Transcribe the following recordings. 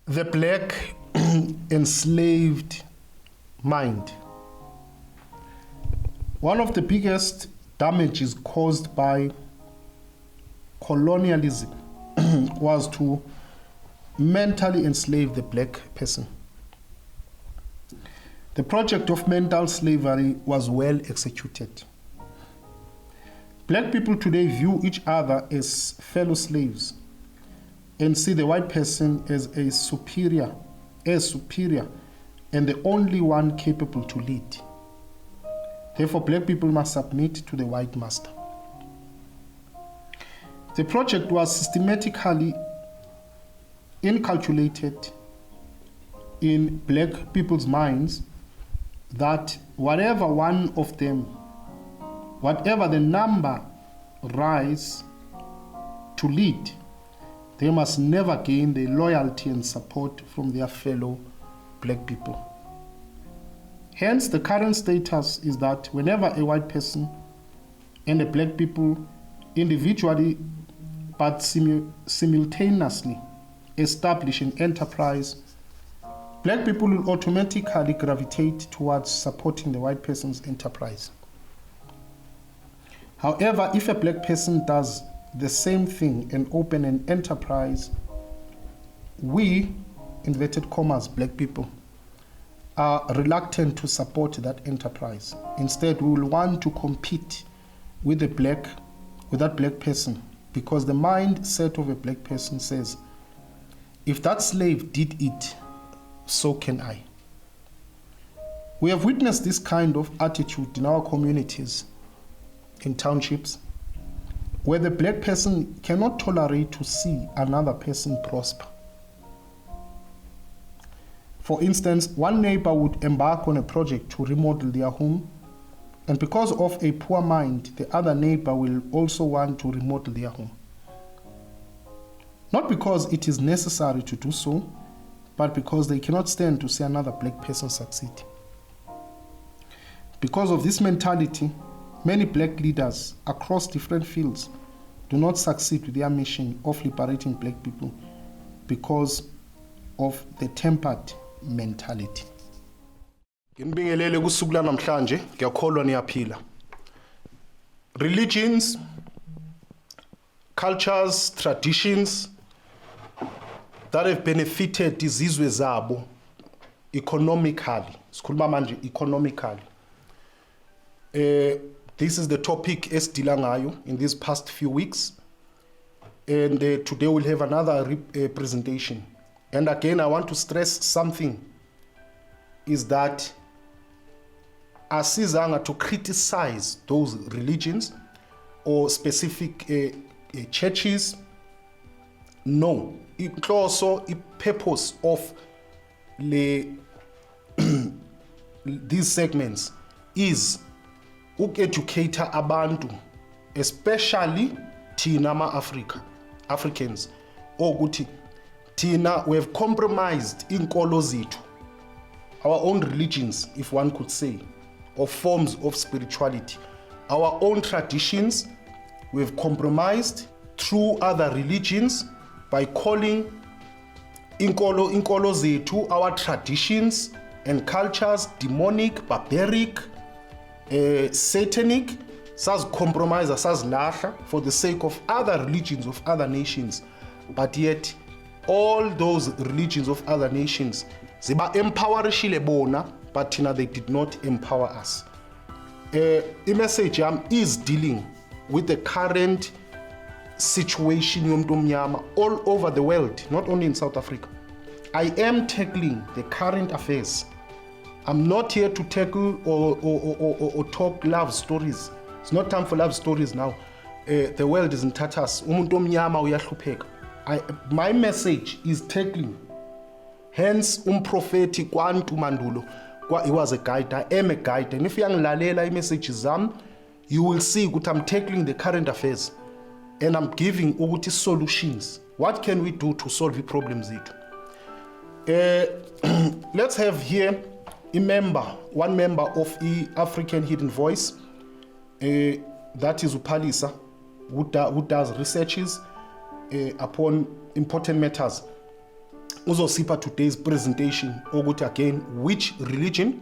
The black enslaved mind. One of the biggest damages caused by colonialism was to mentally enslave the black person. The project of mental slavery was well executed. Black people today view each other as fellow slaves and see the white person as superior, and the only one capable to lead. Therefore, black people must submit to the white master. The project was systematically inculcated in black people's minds that whatever one of them, whatever the number rise to lead, they must never gain the loyalty and support from their fellow black people. Hence, the current status is that whenever a white person and a black people individually but simultaneously establish an enterprise, black people will automatically gravitate towards supporting the white person's enterprise. However, if a black person does the same thing and open an enterprise, we, inverted commas, black people, are reluctant to support that enterprise. Instead, we will want to compete with that black person, because the mindset of a black person says, if that slave did it, so can I. We have witnessed this kind of attitude in our communities, in townships, where the black person cannot tolerate to see another person prosper. For instance, one neighbor would embark on a project to remodel their home, and because of a poor mind, the other neighbor will also want to remodel their home. Not because it is necessary to do so, but because they cannot stand to see another black person succeed. Because of this mentality, many black leaders across different fields do not succeed with their mission of liberating black people because of the tempered mentality. Nginibingelele kusuku namhlanje, ngiyakholwa niyaphila. Religions, cultures, traditions that have benefited izizwe zabo economically. Sikhuluma manje economically. This is the topic esidila ngayo in these past few weeks, and today we'll have another presentation. And again, I want to stress something, is that asizanga to criticize those religions or specific churches. No, it also the purpose of these segments is educate abantu, especially thina Africans, ukuthi thina we have compromised inkolo zethu, our own religions, if one could say, or forms of spirituality, our own traditions. We have compromised through other religions by calling inkolo zethu, our traditions and cultures, demonic, barbaric, satanic. Saz compromise, saz lahla for the sake of other religions of other nations. But yet all those religions of other nations, ziba empowerishile bona, but they did not empower us. The message is dealing with the current situation yomuntu omnyama all over the world, not only in South Africa. I am tackling the current affairs. I'm not here to tackle or talk love stories. It's not time for love stories now. The world is in tatters. Umuntu omnyama uyahlupheka. My message is tackling. Hence, prophetic kwantu mandulo. He was a guide. I am a guide. And if you lalela messages, you will see that I'm tackling the current affairs. And I'm giving ukuthi solutions. What can we do to solve the problems? Let's have here one member of the African Hidden Voice. That is Upalisa, who does researches upon important matters. uzosipha today's presentation ukuthi again which religion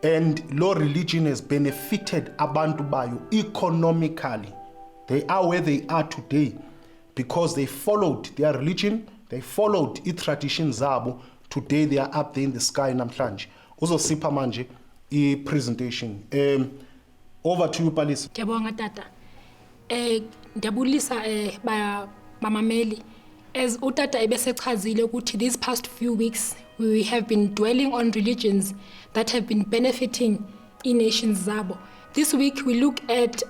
and law religion has benefited abantu bayo economically. They are where they are today because they followed their religion, they followed i-traditions zabo. Today they are up there in the sky namhlanje. Uzosipha manje i-presentation. Over to you, Palisa. Ngiyabonga tata. Ngiyabulisa bamameli. As utata ebesechazile ukuthi these past few weeks we have been dwelling on religions that have been benefiting nations zabo. This week we look at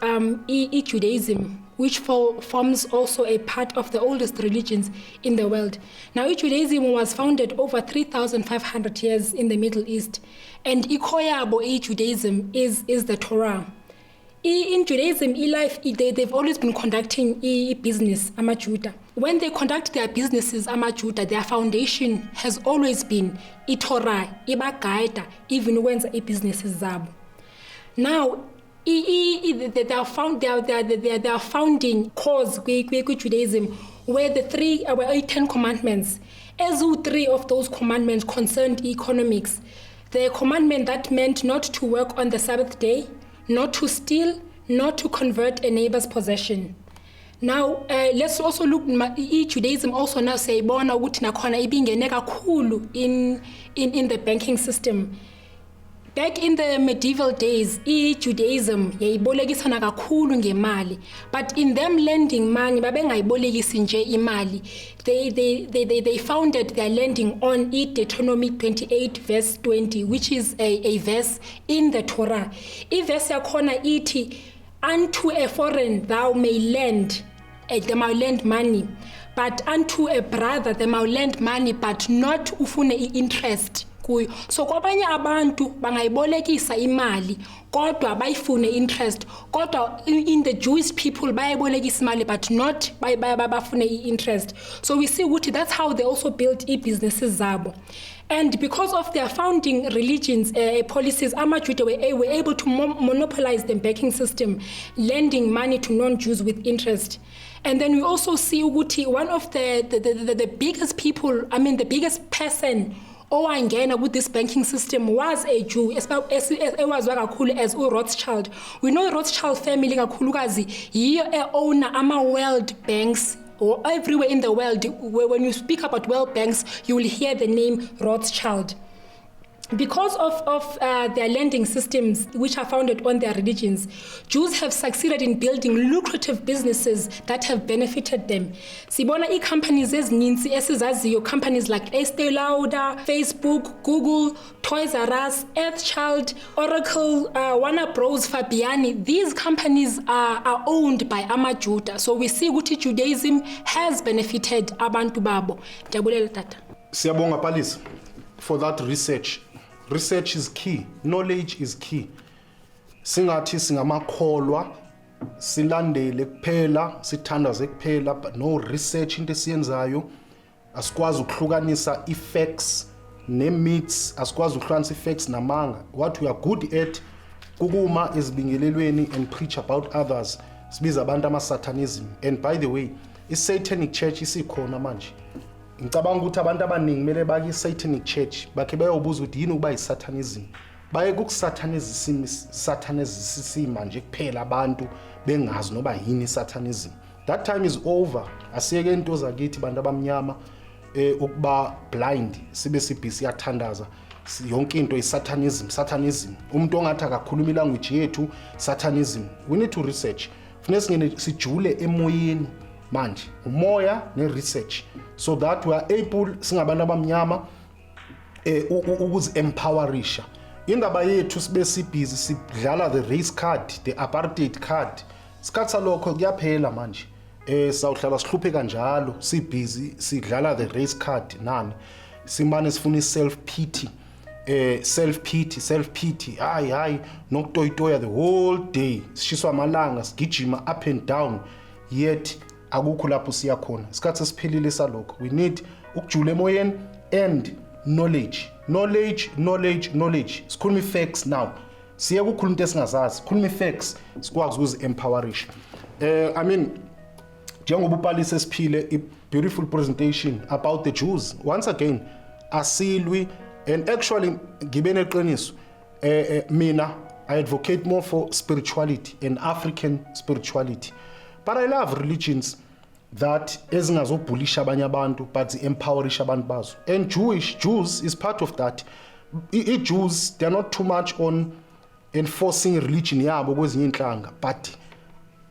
Judaism, which forms also a part of the oldest religions in the world. Now, Judaism was founded over 3,500 years in the Middle East, and Ikoyabo Judaism is the Torah. In Judaism, they've always been conducting business, Amajuda. When they conduct their businesses, Amajuda, their foundation has always been Torah, Ibagaida, even when the businesses zabo. Now, they are founding cause Judaism, where the 10 commandments, as 3 of those commandments concerned economics. The commandment that meant not to work on the Sabbath day, not to steal, not to convert a neighbor's possession. Now, let's also look Judaism also now say bona ukuthi nakhona ibingene kakhulu in the banking system. Back in the medieval days, Judaism yayibolekisana kakhulu ngemali, but in them lending money babengayibolekisi nje imali. They founded their lending on Deuteronomy 28 verse 20, which is a verse in the Torah. Verse yakhona ithi, unto a foreign thou may lend, they may lend money, but unto a brother they may lend money, but not ufune interest. So kwabanye abantu bangayibolekisa imali kodwa bayifune interest, kodwa in the Jewish people bayibolekisa imali but not bafune interest. So we see ukuthi that's how they also built businesses zabo. And because of their founding religions policies, Amajuda were able to monopolize the banking system, lending money to non-Jews with interest. And then we also see ukuthi one of the biggest people, the biggest person owangena with this banking system was a Jew, as Rothschild. We know Rothschild family kakhulukazi yiyo owner world banks, or everywhere in the world. When you speak about world banks, you will hear the name Rothschild. Because of their lending systems, which are founded on their religions, Jews have succeeded in building lucrative businesses that have benefited them. Sibona companies ezininzi esizaziyo, companies like Estee Lauder, Facebook, Google, Toys R Us, Earthchild, Oracle, Warner Bros, Fabiani. These companies are owned by Amajuda. So we see ukuthi Judaism has benefited abantu babo. Ndiyabulela tata. Siyabonga Palisa for that research. Research is key, knowledge is key. Singathi singamakholwa silandele kuphela, sithandaze kuphela, but no research into esiyenzayo. Asikwazi ukuhlukanisa effects ne-myths, asikwazi ukuhlukanisa effects namanga. What we are good at kukuma ezibingelelweni and preach about others. Sibiza abantu ama-satanism. And by the way, i-satanic church isikhona manje. Ngicabanga ukuthi abantu abaningi mele baki satanic church bakhe bayobuza ukuthi yini ukuba isatanism. Baye satanism manje kuphela abantu bengazi noba yini satanism. That time is over. Asiyeke into zakithi bantu abamnyama ukuba blind sibe sibhisi yathandaza yonke into satanism. Umuntu ongathi akakhuluma ilanguage yethu satanism. We need to research. Funeka singene sijule emoyeni manje umoya ne-research so that we are able singabantu abamnyama ukuzi-empowerisha. Indaba yethu sibe sibhizi sidlala the race card, the apartheid card, isikhathi salokho kuyaphela manje. Sawuhlala sihluphe kanjalo sibhizi sidlala the race card nani simane sifuna self-pity hayi nokutoyitoya the whole day sishiswa amalanga sigijima up and down, yet akukho lapho siya khona. Isikhathi sesiphilile salokho. We need ukujula emoyeni and knowledge. Sikhuluma facts now. Siya ukukhuluma into esingazazi. Sikhuluma facts sikwazi ukuzi-empowerisha. njengoba uPalise Siphile a beautiful presentation about the Jews. Once again, asilwi, and actually ngibe neqiniso mina I advocate more for spirituality and African spirituality, but I love religions that ezingazobhulisha abanye abantu but empowerish abantu bazo, and Jews is part of that. Jews, they are not too much on enforcing religion yabo kwezinye inhlanga, but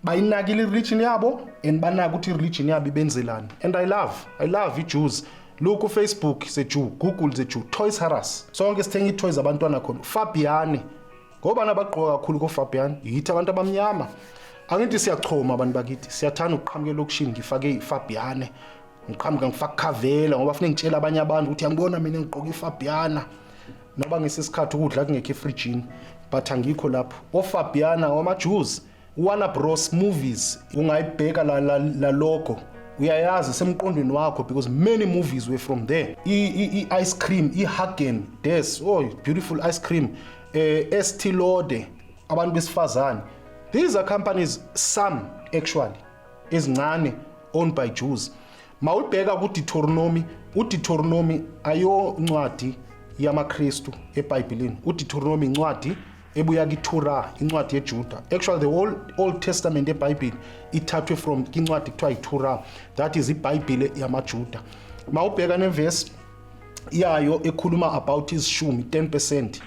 bayinakile religion yabo and banaka ukuthi religion yabo ibenzelani. And I love Jews. Look ku Facebook is a Jew, Google is a Jew, Toys R Us sonke sithenga itoys abantwana khona. Fabiane ngoba nabagqoka kakhulu ko Fabiane yithi abantu abamnyama. Angithi siyachoma abantu bakithi, siyathanda ukuqhamuka elokushini ngifake iFabiane, ngiqhamuka ngifaka Kavela ngoba ufike ngitshela abanye abantu ukuthi angibona mina ngigqoka iFabiana noba ngesesikhathi ukudla kungekho efrijini, but angikho lapho. OFabiana wama-Jews, Warner Bros movies ungayibheka la logo uyayazi semqondweni wakho, because many movies were from there. Ice cream, iHagen Dazs, oh beautiful ice cream, Estee Lauder, abantu besifazane. These are companies, some actually ezincane owned by Jews. Mawubheka ku Deuteronomy ayo ncwadi yamaKristu eBhayibhelini. uDeuteronomy incwadi ebuya kiTorah, incwadi yeJuda. Actually the whole Old Testament eBhayibheli ithathwe from incwadi kuthiwa iTorah, that is iBhayibheli yamaJuda. Mawubheka neverse yayo ekhuluma about izishumi 10%,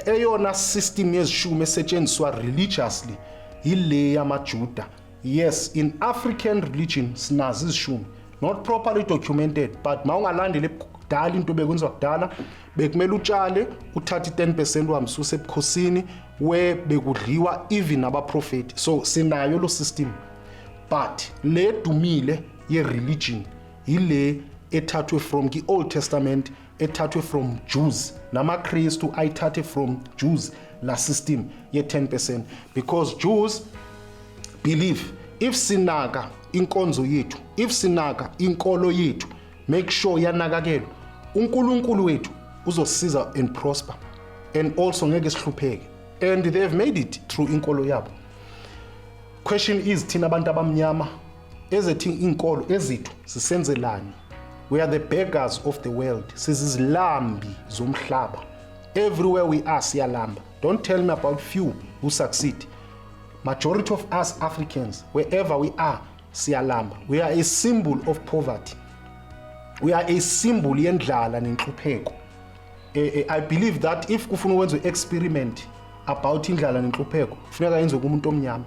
eyona system yezishumi esetshenziswa religiously ile yamaJuda. Yes, in African religion sinazo izishumi, not properly documented, but mawungalandele kudala into bekwenziwa kudala, bekumele utshale uthathe 10% wamsuse ebukhosini we bekudliwa even abaprofeti. So sinayo lo system, but le dumile ye religion ile ethathwe from the Old Testament, ethathwe from Jews, namaKristu ayithathe from Jews la system ye 10%, because Jews believe if sinaka inkonzo yethu, if sinaka inkolo yethu, make sure yanakakelwa, uNkulunkulu wethu uzosiza and prosper, and also ngeke sihlupheke, and they have made it through inkolo yabo. Question is, thina abantu abamnyama ezethi inkolo ezithu sisenzelani? We are the beggars of the world. Sizizilambi zomhlaba. Everywhere we are siyalamba. Don't tell me about few who succeed. Majority of us Africans, wherever we are, siyalamba. We are a symbol of poverty. We are a symbol yendlala nenhlupheko. I believe that if kufuna ukwenza experiment about indlala nenhlupheko, kufuneka yenziwe kumuntu omnyama.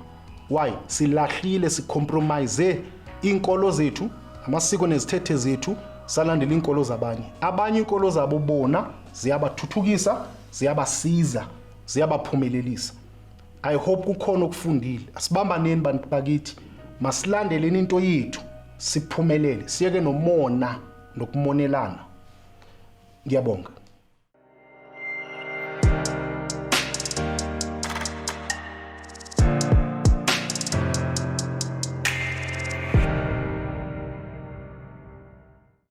Why? Silahlile, sicompromise inkolo zethu, amasiko nezithethe zethu, salandela inkolo zabanye. Abanye inkolo zabo bona ziyabathuthukisa, ziyabasiza, ziyabaphumelelisa. I hope kukhona okufundile. Asibambaneni bantu bakithi, masilandeleni into yethu, siphumelele, siyeke nomona nokumonelana. Ngiyabonga.